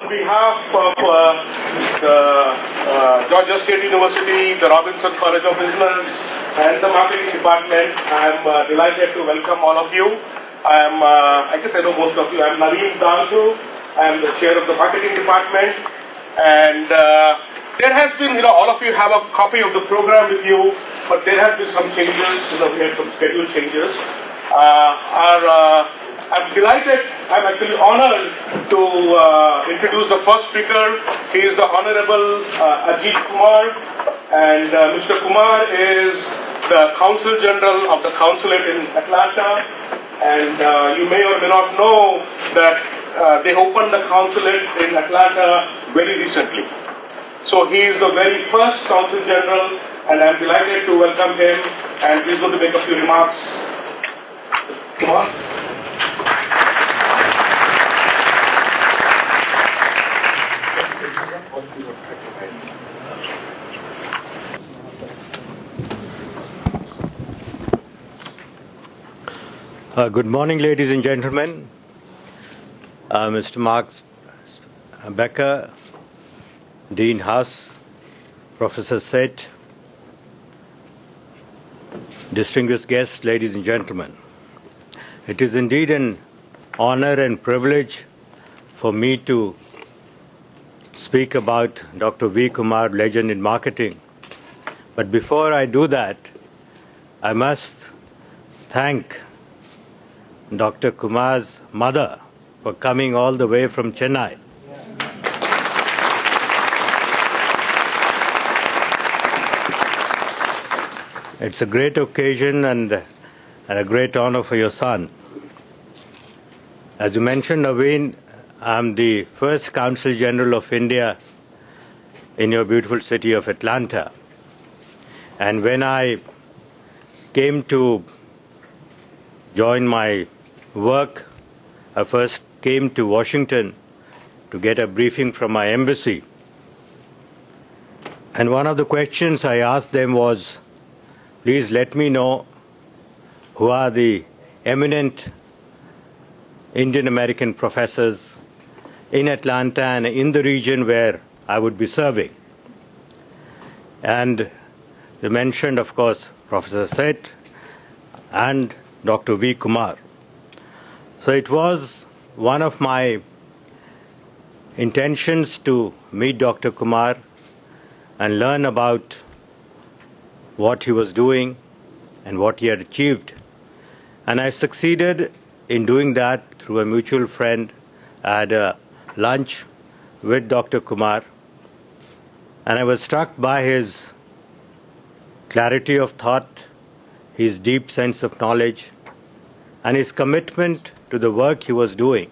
On behalf of the Georgia State University, the Robinson College of Business, and the marketing department, I am delighted to welcome all of you. I guess I know most of you. I am Naveen Dantu. I am the chair of the marketing department, and there has been, all of you have a copy of the program with you, but there have been some changes. We had some schedule changes. I'm delighted, I'm actually honored to introduce the first speaker. He is the Honorable Ajit Kumar, and Mr. Kumar is the Consul General of the Consulate in Atlanta, and you may or may not know that they opened the Consulate in Atlanta very recently. So he is the very first Consul General, and I'm delighted to welcome him, and he's going to make a few remarks. Kumar? Good morning, ladies and gentlemen. Mr. Mark Becker, Dean Haas, Professor Seth, distinguished guests, ladies and gentlemen. It is indeed an honor and privilege for me to speak about Dr. V. Kumar, legend in marketing. But before I do that, I must thank Dr. Kumar's mother for coming all the way from Chennai. It's a great occasion and a great honor for your son. As you mentioned, Naveen, I'm the first Consul General of India in your beautiful city of Atlanta. And when I came to join my work, I first came to Washington to get a briefing from my embassy. And one of the questions I asked them was, please let me know who are the eminent Indian American professors in Atlanta and in the region where I would be serving. And they mentioned, of course, Professor Seth and Dr. V. Kumar. So it was one of my intentions to meet Dr. Kumar and learn about what he was doing and what he had achieved. And I succeeded in doing that through a mutual friend. I had a lunch with Dr. Kumar, and I was struck by his clarity of thought, his deep sense of knowledge, and his commitment to the work he was doing.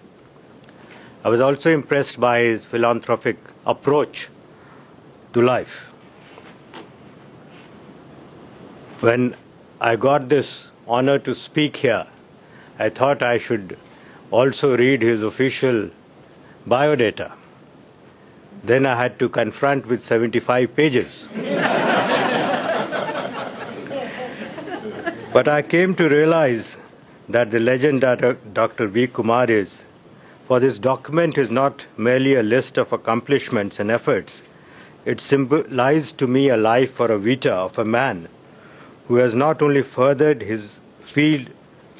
I was also impressed by his philanthropic approach to life. When I got this honor to speak here, I thought I should also read his official biodata. Then I had to confront with 75 pages. But I came to realize that the legend that Dr. V. Kumar is, for this document is not merely a list of accomplishments and efforts. It symbolized to me a life or a vita of a man who has not only furthered his field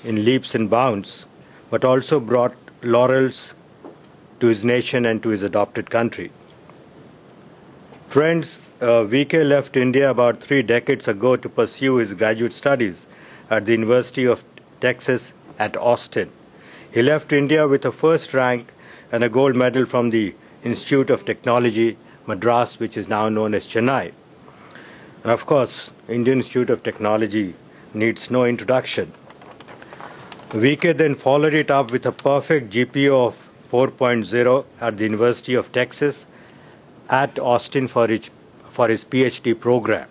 in leaps and bounds, but also brought laurels to his nation and to his adopted country. Friends, VK left India about 3 decades ago to pursue his graduate studies at the University of Texas at Austin. He left India with a first rank and a gold medal from the Institute of Technology, Madras, which is now known as Chennai. And of course, Indian Institute of Technology needs no introduction. VK then followed it up with a perfect GPA of 4.0 at the University of Texas at Austin for his PhD program.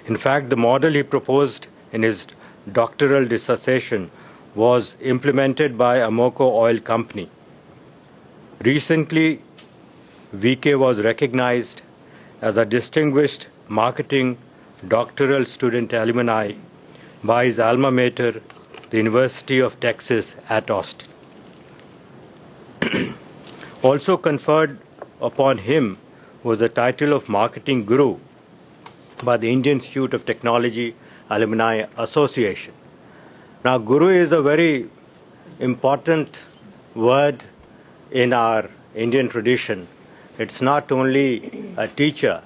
In fact, the model he proposed in his doctoral dissertation was implemented by Amoco Oil Company. Recently, VK was recognized as a distinguished marketing doctoral student alumni by his alma mater, the University of Texas at Austin. Also conferred upon him was the title of Marketing Guru by the Indian Institute of Technology Alumni Association. Now, Guru is a very important word in our Indian tradition. It's not only a teacher,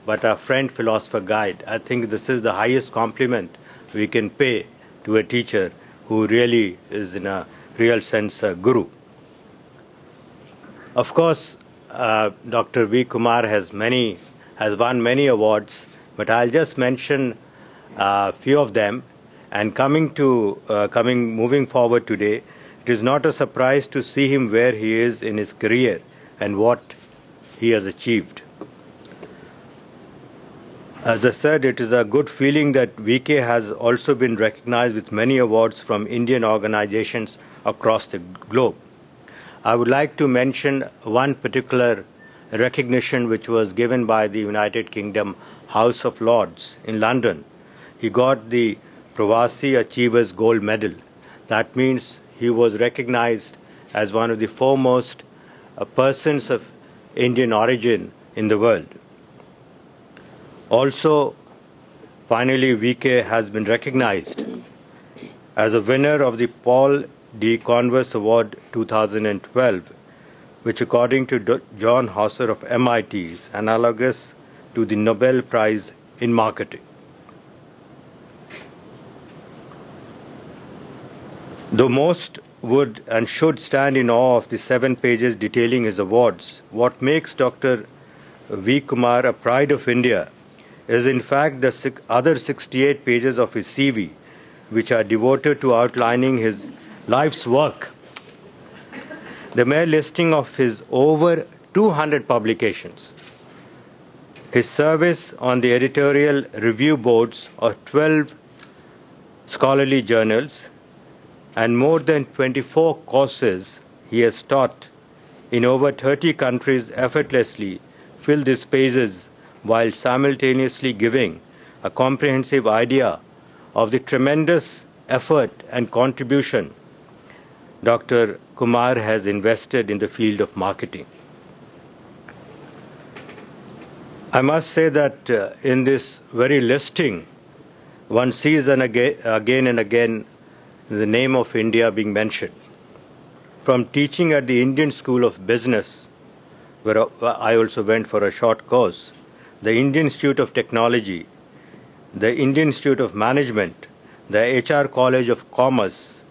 but a friend, philosopher, guide. I think this is the highest compliment we can pay to a teacher who really is, in a real sense, a guru. Of course, Dr. V. Kumar has won many awards, but I'll just mention a few of them. And moving forward today, it is not a surprise to see him where he is in his career and what he has achieved. As I said, it is a good feeling that VK has also been recognized with many awards from Indian organizations across the globe. I would like to mention one particular recognition which was given by the United Kingdom House of Lords in London. He got the Pravasi Achievers Gold Medal. That means he was recognized as one of the foremost persons of Indian origin in the world. Also, finally, VK has been recognized as a winner of the Paul D. Converse Award 2012, which according to John Hauser of MIT is analogous to the Nobel Prize in Marketing. Though most would and should stand in awe of the 7 pages detailing his awards, what makes Dr. V. Kumar a pride of India is in fact the other 68 pages of his CV, which are devoted to outlining his life's work. The mere listing of his over 200 publications, his service on the editorial review boards of 12 scholarly journals, and more than 24 courses he has taught in over 30 countries effortlessly fill these pages while simultaneously giving a comprehensive idea of the tremendous effort and contribution Dr. Kumar has invested in the field of marketing. I must say that in this very listing, one sees again and again the name of India being mentioned. From teaching at the Indian School of Business, where I also went for a short course, the Indian Institute of Technology, the Indian Institute of Management, the HR College of Commerce,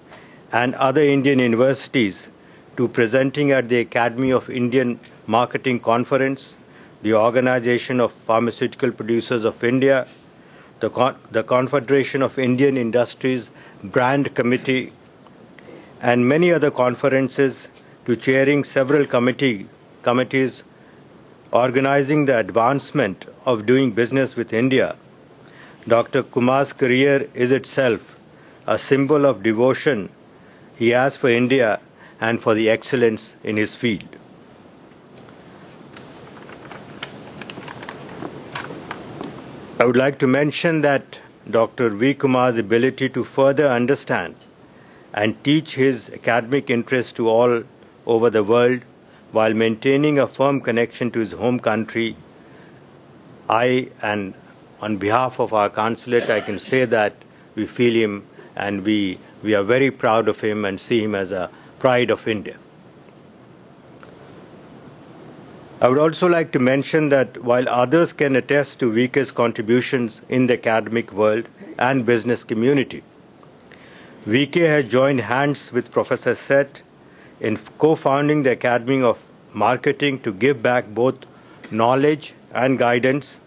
and other Indian universities, to presenting at the Academy of Indian Marketing Conference, the Organization of Pharmaceutical Producers of India, the Confederation of Indian Industries Brand Committee, and many other conferences, to chairing several committees organizing the advancement of doing business with India. Dr. Kumar's career is itself a symbol of devotion he has for India and for the excellence in his field. I would like to mention that Dr. V. Kumar's ability to further understand and teach his academic interests to all over the world while maintaining a firm connection to his home country, and on behalf of our consulate, I can say that we feel him and we are very proud of him and see him as a pride of India. I would also like to mention that while others can attest to VK's contributions in the academic world and business community, VK has joined hands with Professor Seth in co-founding the Academy of Marketing to give back both knowledge and guidance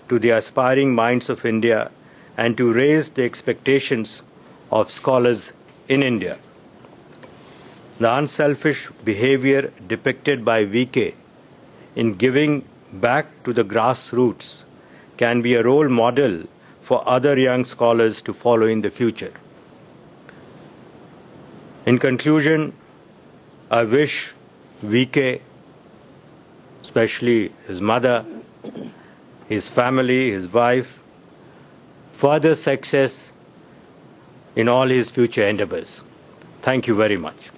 to the aspiring minds of India and to raise the expectations of scholars in India. The unselfish behavior depicted by VK in giving back to the grassroots can be a role model for other young scholars to follow in the future. In conclusion, I wish VK, especially his mother, his family, his wife, further success in all his future endeavors. Thank you very much.